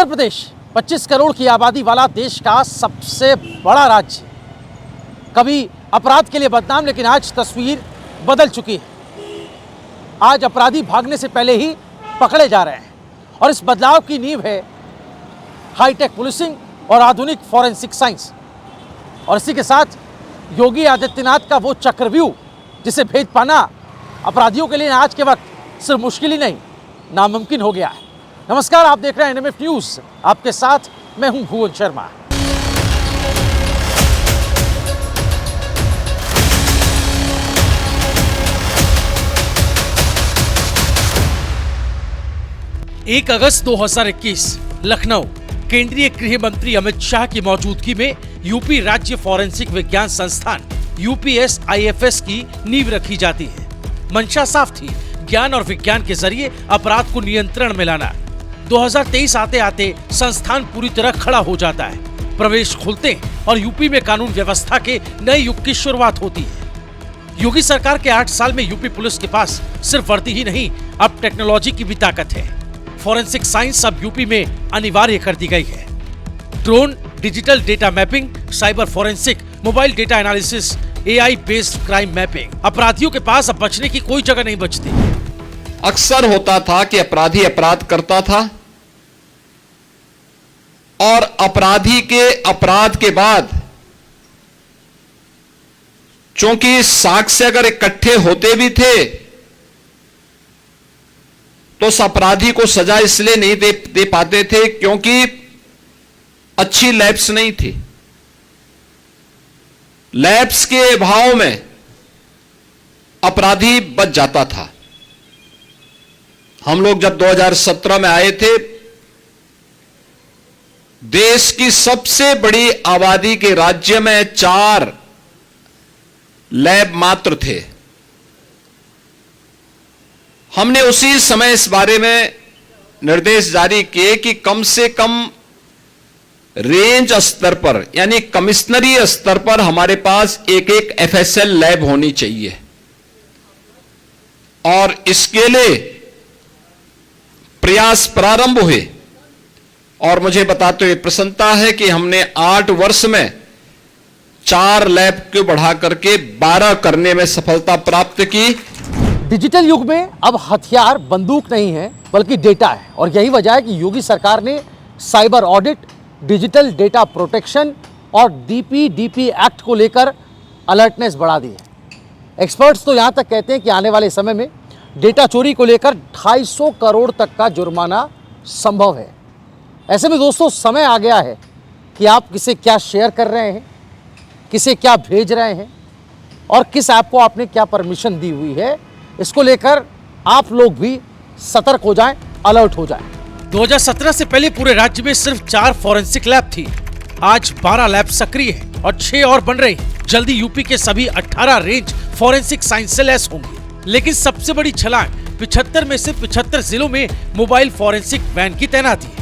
उत्तर प्रदेश 25 करोड़ की आबादी वाला देश का सबसे बड़ा राज्य, कभी अपराध के लिए बदनाम, लेकिन आज तस्वीर बदल चुकी है। आज अपराधी भागने से पहले ही पकड़े जा रहे हैं और इस बदलाव की नींव है हाईटेक पुलिसिंग और आधुनिक फॉरेंसिक साइंस। और इसी के साथ योगी आदित्यनाथ का वो चक्रव्यूह जिसे भेद पाना अपराधियों के लिए आज के वक्त सिर्फ मुश्किल ही नहीं, नामुमकिन हो गया है। नमस्कार, आप देख रहे हैं एनएमएफ न्यूज, आपके साथ मैं हूं भुवन शर्मा। एक अगस्त 2021 लखनऊ, केंद्रीय गृह मंत्री अमित शाह की मौजूदगी में यूपी राज्य फॉरेंसिक विज्ञान संस्थान UPSIFS की नींव रखी जाती है। मंशा साफ थी, ज्ञान और विज्ञान के जरिए अपराध को नियंत्रण में लाना। 2023 आते आते संस्थान पूरी तरह खड़ा हो जाता है। प्रवेश खुलते और यूपी में कानून व्यवस्था के नए युग की शुरुआत होती है। योगी सरकार के 8 साल में यूपी पुलिस के पास सिर्फ वर्दी ही नहीं, अब टेक्नोलॉजी की भी ताकत है। फॉरेंसिक साइंस अब यूपी में अनिवार्य कर दी गई है। Drone, digital data mapping, cyber forensic, mobile data analysis, AI based crime mapping. अपराधियों के पास अब बचने की कोई जगह नहीं बचती। अक्सर होता था कि अपराधी अपराध करता था और अपराधी के अपराध के बाद चूंकि साक्ष्य अगर इकट्ठे होते भी थे तो उस अपराधी को सजा इसलिए नहीं दे पाते थे क्योंकि अच्छी लैब्स नहीं थी। लैब्स के अभाव में अपराधी बच जाता था। हम लोग जब 2017 में आए थे, देश की सबसे बड़ी आबादी के राज्य में 4 लैब मात्र थे। हमने उसी समय इस बारे में निर्देश जारी किए कि कम से कम रेंज स्तर पर यानी कमिश्नरी स्तर पर हमारे पास एक FSL लैब होनी चाहिए। और इसके लिए प्रयास प्रारंभ हुए और मुझे बताते हुए प्रसन्नता है कि हमने 8 वर्ष में 4 लैब को बढ़ा करके 12 करने में सफलता प्राप्त की। डिजिटल युग में अब हथियार बंदूक नहीं है बल्कि डेटा है, और यही वजह है कि योगी सरकार ने cyber audit, digital data protection और DPDP एक्ट को लेकर अलर्टनेस बढ़ा दी है। एक्सपर्ट्स तो यहां तक कहते हैं कि आने वाले समय में डेटा चोरी को लेकर 250 करोड़ तक का जुर्माना संभव है। ऐसे में दोस्तों, समय आ गया है कि आप किसे क्या शेयर कर रहे हैं, किसे क्या भेज रहे हैं और किस ऐप को आपने क्या परमिशन दी हुई है, इसको लेकर आप लोग भी सतर्क हो जाएं, अलर्ट हो जाएं। 2017 से पहले पूरे राज्य में सिर्फ 4 फॉरेंसिक लैब थी। आज 12 लैब सक्रिय है और 6 और बन रही हैं। जल्दी यूपी के सभी 18 रेंज फॉरेंसिक साइंस से लैस होंगी। लेकिन सबसे बड़ी छलांग 75 में से 75 जिलों में मोबाइल फॉरेंसिक वैन की तैनाती है।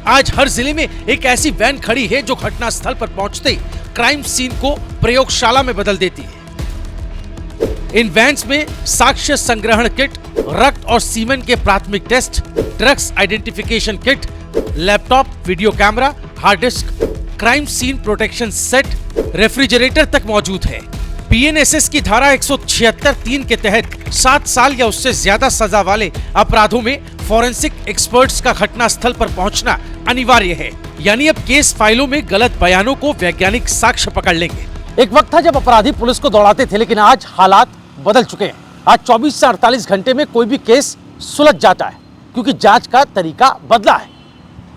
आज हर जिले में एक ऐसी वैन खड़ी है जो घटनास्थल पर पहुंचते क्राइम सीन को प्रयोगशाला में बदल देती है। इन वैन्स में साक्ष्य संग्रहण किट, रक्त और सीमेन के प्राथमिक test, drugs identification kit, laptop, video camera, hard disk, crime scene protection set, refrigerator तक मौजूद है। BNSS की धारा 176(3) के तहत 7 साल या उससे ज्यादा सजा वाले अपराधों में फॉरेंसिक एक्सपर्ट्स का घटनास्थल पर पहुंचना अनिवार्य है। यानी अब केस फाइलों में गलत बयानों को वैज्ञानिक साक्ष्य पकड़ लेंगे। एक वक्त था जब अपराधी पुलिस को दौड़ाते थे, लेकिन आज हालात बदल चुके हैं। आज 24 से 48 घंटे में कोई भी केस सुलझ जाता है क्योंकि जांच का तरीका बदला है।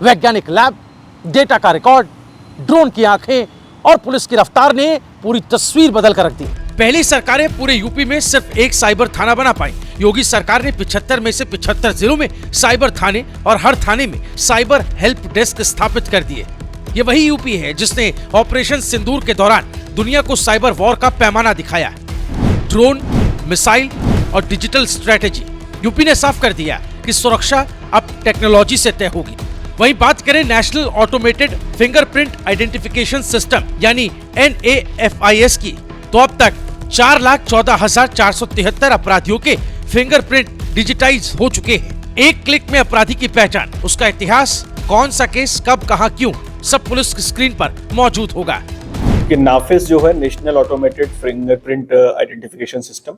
वैज्ञानिक लैब, डेटा का रिकॉर्ड, ड्रोन की आंखें और पुलिस की रफ्तार ने पूरी तस्वीर बदल कर रख दी। पहली सरकारें पूरे यूपी में सिर्फ एक साइबर थाना बना पाई। योगी सरकार ने 75 में से 75 जिलों में साइबर थाने और हर थाने में साइबर हेल्प डेस्क स्थापित कर दिए। ये वही यूपी है जिसने ऑपरेशन सिंदूर के दौरान दुनिया को साइबर वॉर का पैमाना दिखाया। ड्रोन, मिसाइल और डिजिटल स्ट्रेटेजी, यूपी ने साफ कर दिया कि सुरक्षा अब टेक्नोलॉजी से तय होगी। वहीं बात करें national automated fingerprint identification system यानी NAFIS की, तो अब तक 4,14,473 अपराधियों के फिंगरप्रिंट डिजिटाइज हो चुके हैं। एक क्लिक में अपराधी की पहचान, उसका इतिहास कौन सा केस कब कहां क्यों, सब पुलिस स्क्रीन पर मौजूद होगा। कि नाफिस जो है national automated fingerprint identification system,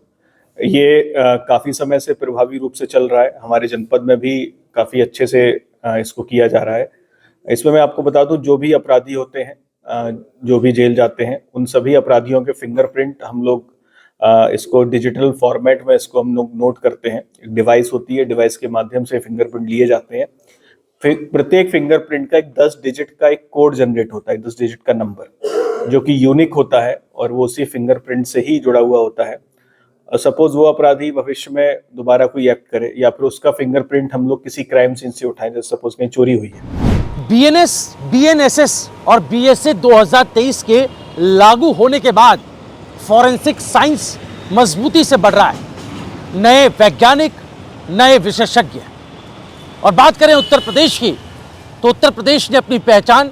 ये काफ़ी समय से प्रभावी रूप से चल रहा है। हमारे जनपद में भी काफ़ी अच्छे से इसको किया जा रहा है। इसमें मैं आपको बता दूं, जो भी अपराधी होते हैं, जो भी जेल जाते हैं, उन सभी अपराधियों के फिंगरप्रिंट हम लोग इसको डिजिटल फॉर्मेट में इसको हम लोग नोट करते हैं। एक डिवाइस होती है, डिवाइस के माध्यम से फिंगरप्रिंट लिए जाते हैं। फिर प्रत्येक फिंगरप्रिंट का एक 10 डिजिट का एक कोड जनरेट होता है, 10 डिजिट का नंबर, जो कि यूनिक होता है और वो उसी फिंगरप्रिंट से ही जुड़ा हुआ होता है। सपोज वो अपराधी भविष्य में दोबारा कोई एक्ट करे या फिर उसका फिंगरप्रिंट हम लोग किसी क्राइम सीन से उठाएं, जैसे सपोज कहीं चोरी हुई है। बीएनएस, बीएनएसएस और बीएसए 2023 के लागू होने के बाद फॉरेंसिक साइंस मजबूती से बढ़ रहा है। नए वैज्ञानिक, नए विशेषज्ञ। और बात करें उत्तर प्रदेश की, तो उत्तर प्रदेश ने अपनी पहचान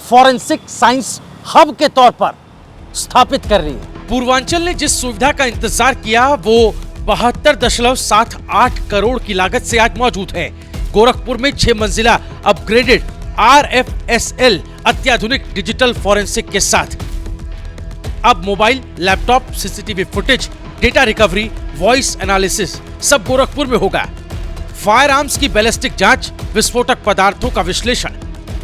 फॉरेंसिक साइंस हब के तौर पर स्थापित कर रही है। पूर्वांचल ने जिस सुविधा का इंतजार किया वो 72.78 करोड़ की लागत से आज मौजूद है। गोरखपुर में 6 मंजिला अपग्रेडेड RFSL अत्याधुनिक डिजिटल फॉरेंसिक के साथ अब mobile, laptop, CCTV footage, data recovery, voice analysis सब गोरखपुर में होगा। फायर आर्म्स की बैलिस्टिक जांच, विस्फोटक पदार्थों का विश्लेषण।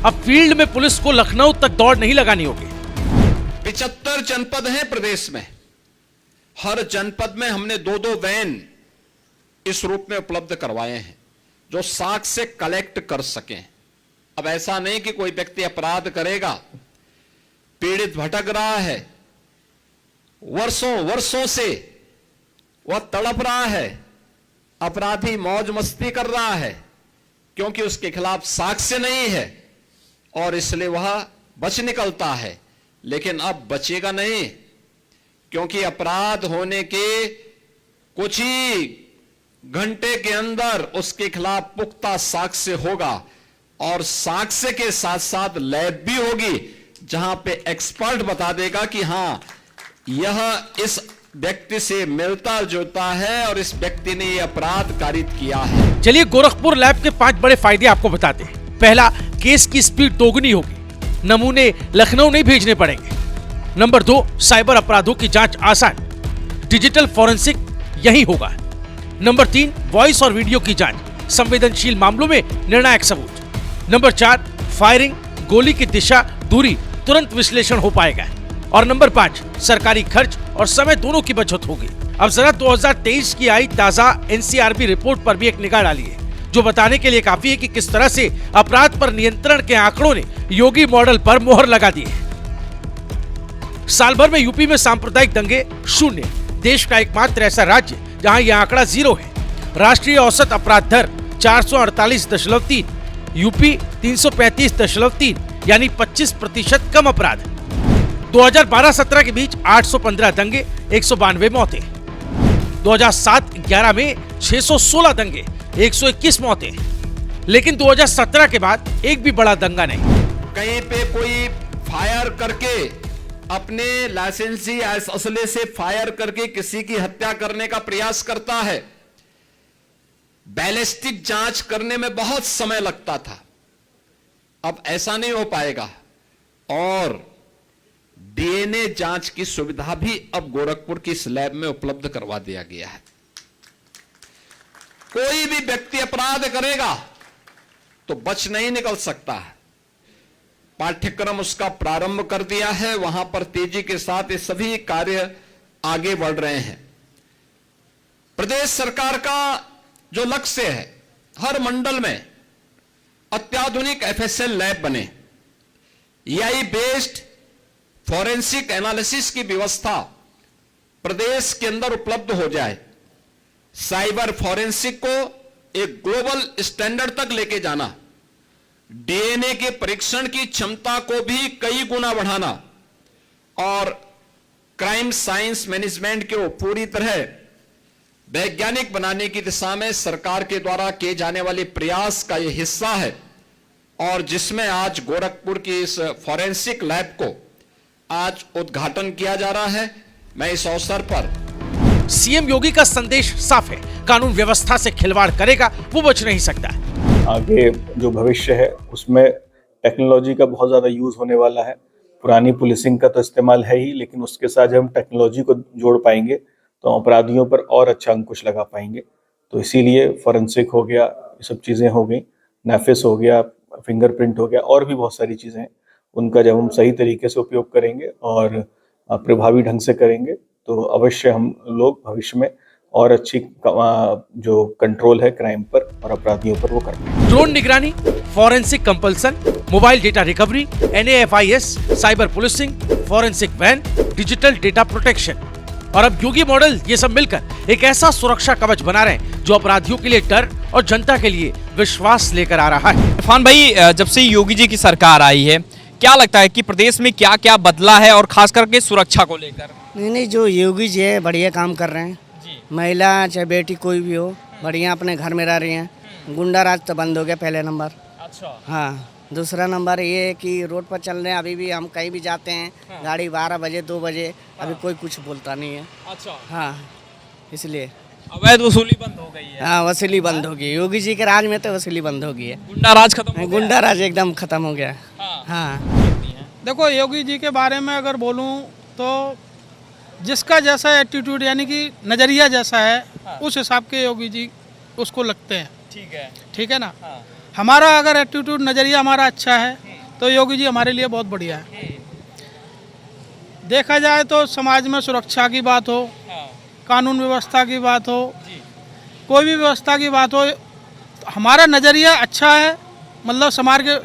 अब फील्ड में पुलिस को लखनऊ तक दौड़ नहीं लगानी होगी। 75 जनपद हैं प्रदेश में। हर जनपद में हमने 2-2 वैन इस रूप में उपलब्ध करवाए हैं जो साक्ष्य कलेक्ट कर सकें। अब ऐसा नहीं कि कोई व्यक्ति अपराध करेगा, पीड़ित भटक रहा है, वर्षों से वह तड़प रहा है, अपराधी मौज मस्ती कर रहा है क्योंकि उसके खिलाफ साक्ष्य नहीं है और इसलिए वह बच निकलता है। लेकिन अब बचेगा नहीं, क्योंकि अपराध होने के कुछ ही घंटे के अंदर उसके खिलाफ पुख्ता साक्ष्य होगा और साक्ष्य के साथ साथ लैब भी होगी जहां पे एक्सपर्ट बता देगा कि हां यह इस व्यक्ति से मिलता जुलता है और इस व्यक्ति ने यह अपराध कारित किया है। चलिए गोरखपुर लैब के 5 बड़े फायदे आपको बताते हैं। पहला, केस की स्पीड दोगुनी होगी, नमूने लखनऊ नहीं भेजने पड़ेंगे। नंबर 2, साइबर अपराधों की जांच आसान, डिजिटल फॉरेंसिक यही होगा। नंबर 3, वॉइस और वीडियो की जांच, संवेदनशील मामलों में निर्णायक सबूत। नंबर 4, फायरिंग, गोली की दिशा, दूरी तुरंत विश्लेषण हो पाएगा। और नंबर 5, सरकारी खर्च और समय दोनों की बचत होगी। अब जरा 2023 की आई ताजा NCRB रिपोर्ट पर भी एक निगाह डालिए, जो बताने के लिए काफी है कि किस तरह से अपराध पर नियंत्रण के आंकड़ों ने योगी मॉडल पर मोहर लगा दी है। साल भर में यूपी में सांप्रदायिक दंगे 0, देश का एकमात्र ऐसा राज्य जहां यह आंकड़ा 0 है। राष्ट्रीय औसत अपराध दर 448.3, यूपी 335.3, यानी 25% कम अपराध। 2012-17 के बीच 815 दंगे, 192 मौतें। 2007-11 में 616 दंगे, 121 मौतें। लेकिन 2017 के बाद एक भी बड़ा दंगा नहीं। कहीं पे कोई फायर करके अपने लाइसेंसी असले से फायर करके किसी की हत्या करने का प्रयास करता है। बैलिस्टिक जांच करने में बहुत समय लगता था, अब ऐसा नहीं हो पाएगा। और DNA जांच की सुविधा भी अब गोरखपुर की इस लैब में उपलब्ध करवा दिया गया है। कोई भी व्यक्ति अपराध करेगा तो बच नहीं निकल सकता है। पाठ्यक्रम उसका प्रारंभ कर दिया है, वहां पर तेजी के साथ ये सभी कार्य आगे बढ़ रहे हैं। प्रदेश सरकार का जो लक्ष्य है, हर मंडल में अत्याधुनिक FSL लैब बने, AI बेस्ड फॉरेंसिक एनालिसिस की व्यवस्था प्रदेश के अंदर उपलब्ध हो जाए, साइबर फॉरेंसिक को एक ग्लोबल स्टैंडर्ड तक लेके जाना, DNA के परीक्षण की क्षमता को भी कई गुना बढ़ाना और क्राइम साइंस मैनेजमेंट को पूरी तरह वैज्ञानिक बनाने की दिशा में सरकार के द्वारा किए जाने वाले प्रयास का यह हिस्सा है। और जिसमें आज गोरखपुर की इस फॉरेंसिक लैब को आज उद्घाटन किया जा रहा है। मैं इस अवसर पर सीएम योगी का संदेश साफ है, कानून व्यवस्था से खिलवाड़ करेगा वो बच नहीं सकता। आगे जो भविष्य है उसमें टेक्नोलॉजी का बहुत ज़्यादा यूज़ होने वाला है। पुरानी पुलिसिंग का तो इस्तेमाल है ही, लेकिन उसके साथ जब हम टेक्नोलॉजी को जोड़ पाएंगे तो अपराधियों पर और अच्छा अंकुश लगा पाएंगे। तो इसीलिए फॉरेंसिक हो गया, ये सब चीज़ें हो गई, नाफिस हो गया, फिंगरप्रिंट हो गया, और भी बहुत सारी चीज़ें हैं। उनका जब हम सही तरीके से उपयोग करेंगे और प्रभावी ढंग से करेंगे तो अवश्य हम लोग भविष्य में और अच्छी जो कंट्रोल है क्राइम पर और अपराधियों पर वो कर पाएंगे। ड्रोन निगरानी, forensic compulsion, mobile data recovery, NAFIS, cyber policing, forensic van, digital data protection और अब योगी मॉडल, ये सब मिलकर एक ऐसा सुरक्षा कवच बना रहे हैं जो अपराधियों के लिए डर और जनता के लिए विश्वास लेकर आ रहा है। इरफान भाई, जब से योगी जी की सरकार आई है, क्या लगता है कि प्रदेश में क्या क्या बदला है और खास करके सुरक्षा को लेकर? नहीं, जो योगी जी है बढ़िया काम कर रहे हैं। महिला चाहे बेटी कोई भी हो, बढ़िया अपने घर में रह रही हैं। गुंडा राज तो बंद हो गया, पहले नंबर। अच्छा। हाँ, दूसरा नंबर ये है कि रोड पर चल रहे हैं, अभी भी हम कहीं भी जाते हैं, गाड़ी 12 बजे 2 बजे, अभी कोई कुछ बोलता नहीं है। अच्छा। हाँ, इसलिए अवैध वसूली बंद हो गई है। हाँ, वसूली बंद हो गई। योगी जी के राज में तो वसूली बंद हो गई है। गुंडा राज खत्म हो गया। गुंडा राज एकदम खत्म हो गया। हाँ। देखो, योगी जी के बारे में अगर बोलूं तो जिसका जैसा एटीट्यूड यानी कि नज़रिया जैसा है, उस हिसाब के योगी जी उसको लगते हैं। ठीक है ना। हमारा अगर एटीट्यूड नज़रिया हमारा अच्छा है तो योगी जी हमारे लिए बहुत बढ़िया है। देखा जाए तो समाज में सुरक्षा की बात हो, कानून व्यवस्था की बात हो, कोई भी व्यवस्था की बात हो, हमारा नज़रिया अच्छा है, मतलब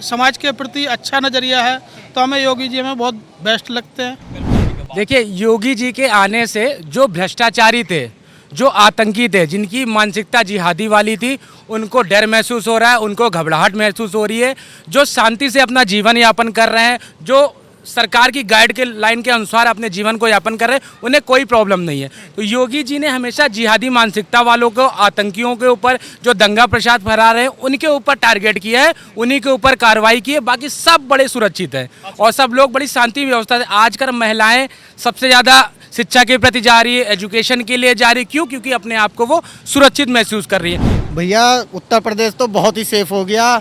समाज के प्रति अच्छा नज़रिया है, तो हमें योगी जी हमें बहुत बेस्ट लगते हैं। देखिए, योगी जी के आने से जो भ्रष्टाचारी थे, जो आतंकी थे, जिनकी मानसिकता जिहादी वाली थी, उनको डर महसूस हो रहा है, उनको घबराहट महसूस हो रही है। जो शांति से अपना जीवन यापन कर रहे हैं, जो सरकार की गाइड के लाइन के अनुसार अपने जीवन को यापन कर रहे हैं, उन्हें कोई प्रॉब्लम नहीं है। तो योगी जी ने हमेशा जिहादी मानसिकता वालों को, आतंकियों के ऊपर, जो दंगा प्रसाद फैला रहे हैं, उनके ऊपर टारगेट किया है, उन्हीं के ऊपर कार्रवाई की है। बाकी सब बड़े सुरक्षित हैं और सब लोग बड़ी शांति व्यवस्था से। आजकल महिलाएं सबसे ज़्यादा शिक्षा के प्रति जा रही है, एजुकेशन के लिए जा रही है। क्यों? क्योंकि अपने आप को वो सुरक्षित महसूस कर रही है। भैया, उत्तर प्रदेश तो बहुत ही सेफ हो गया।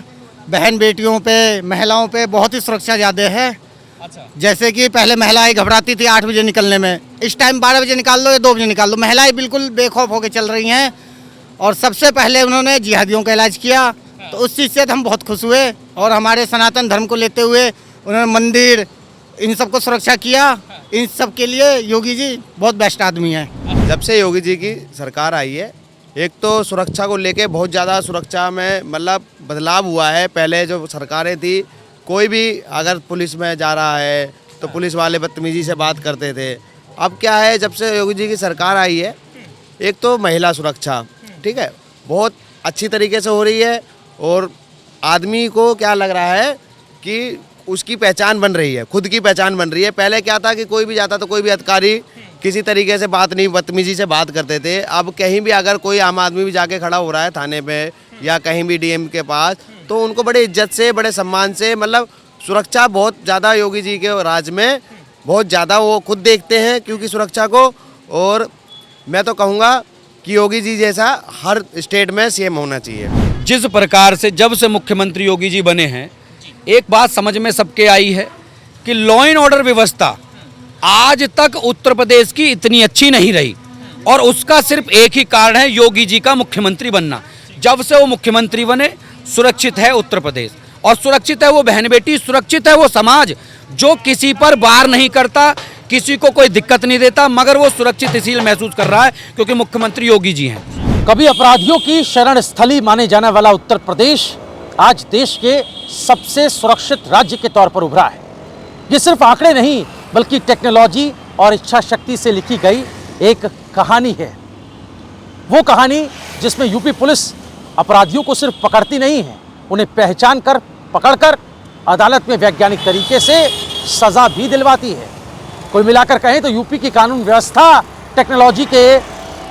बहन बेटियों पे, महिलाओं पे बहुत ही सुरक्षा ज़्यादा है। अच्छा। जैसे कि पहले महिलाएं घबराती थी 8 बजे निकलने में, इस टाइम 12 बजे निकाल लो या 2 बजे निकाल लो, महिलाएं बिल्कुल बेखौफ होकर चल रही हैं। और सबसे पहले उन्होंने जिहादियों का इलाज किया, तो उस चीज़ से हम बहुत खुश हुए। और हमारे सनातन धर्म को लेते हुए उन्होंने मंदिर, इन सबको सुरक्षा किया। इन सब के लिए योगी जी बहुत बेस्ट आदमी हैं। जब से योगी जी की सरकार आई है, एक तो सुरक्षा को लेके बहुत ज़्यादा सुरक्षा में मतलब बदलाव हुआ है। पहले जो सरकारें थी, कोई भी अगर पुलिस में जा रहा है तो पुलिस वाले बदतमीजी से बात करते थे। अब क्या है, जब से योगी जी की सरकार आई है, एक तो महिला सुरक्षा, ठीक है, बहुत अच्छी तरीके से हो रही है। और आदमी को क्या लग रहा है कि उसकी पहचान बन रही है, खुद की पहचान बन रही है। पहले क्या था कि कोई भी जाता तो कोई भी अधिकारी किसी तरीके से बात नहीं, बदतमीजी से बात करते थे। अब कहीं भी अगर कोई आम आदमी भी जाके खड़ा हो रहा है थाने पे या कहीं भी DM के पास, तो उनको बड़े इज्जत से, बड़े सम्मान से, मतलब सुरक्षा बहुत ज़्यादा योगी जी के राज में बहुत ज़्यादा वो खुद देखते हैं क्योंकि सुरक्षा को। और मैं तो कहूँगा कि योगी जी जैसा हर स्टेट में CM होना चाहिए। जिस प्रकार से जब से मुख्यमंत्री योगी जी बने हैं, एक बात समझ में सबके आई है कि लॉ एंड ऑर्डर व्यवस्था आज तक उत्तर प्रदेश की इतनी अच्छी नहीं रही। और उसका सिर्फ एक ही कारण है, योगी जी का मुख्यमंत्री बनना। जब से वो मुख्यमंत्री बने, सुरक्षित है उत्तर प्रदेश, और सुरक्षित है वो बहन बेटी, सुरक्षित है वो समाज जो किसी पर वार नहीं करता, किसी को कोई दिक्कत नहीं देता, मगर वो सुरक्षित इसलिए महसूस कर रहा है क्योंकि मुख्यमंत्री योगी जी हैं। कभी अपराधियों की शरण स्थली माने जाने वाला उत्तर प्रदेश आज देश के सबसे सुरक्षित राज्य के तौर पर उभरा है। ये सिर्फ आंकड़े नहीं, बल्कि टेक्नोलॉजी और इच्छा शक्ति से लिखी गई एक कहानी है। वो कहानी जिसमें यूपी पुलिस अपराधियों को सिर्फ पकड़ती नहीं है, उन्हें पहचान कर, पकड़कर अदालत में वैज्ञानिक तरीके से सजा भी दिलवाती है। कुल मिलाकर कहें तो यूपी की कानून व्यवस्था टेक्नोलॉजी के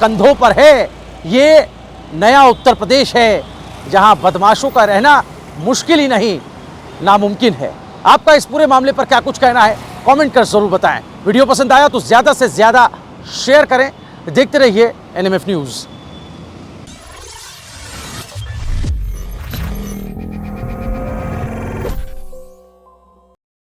कंधों पर है। ये नया उत्तर प्रदेश है जहां बदमाशों का रहना मुश्किल ही नहीं, नामुमकिन है। आपका इस पूरे मामले पर क्या कुछ कहना है, कमेंट कर जरूर बताएं। वीडियो पसंद आया तो ज़्यादा से ज़्यादा शेयर करें। देखते रहिए NMF न्यूज़।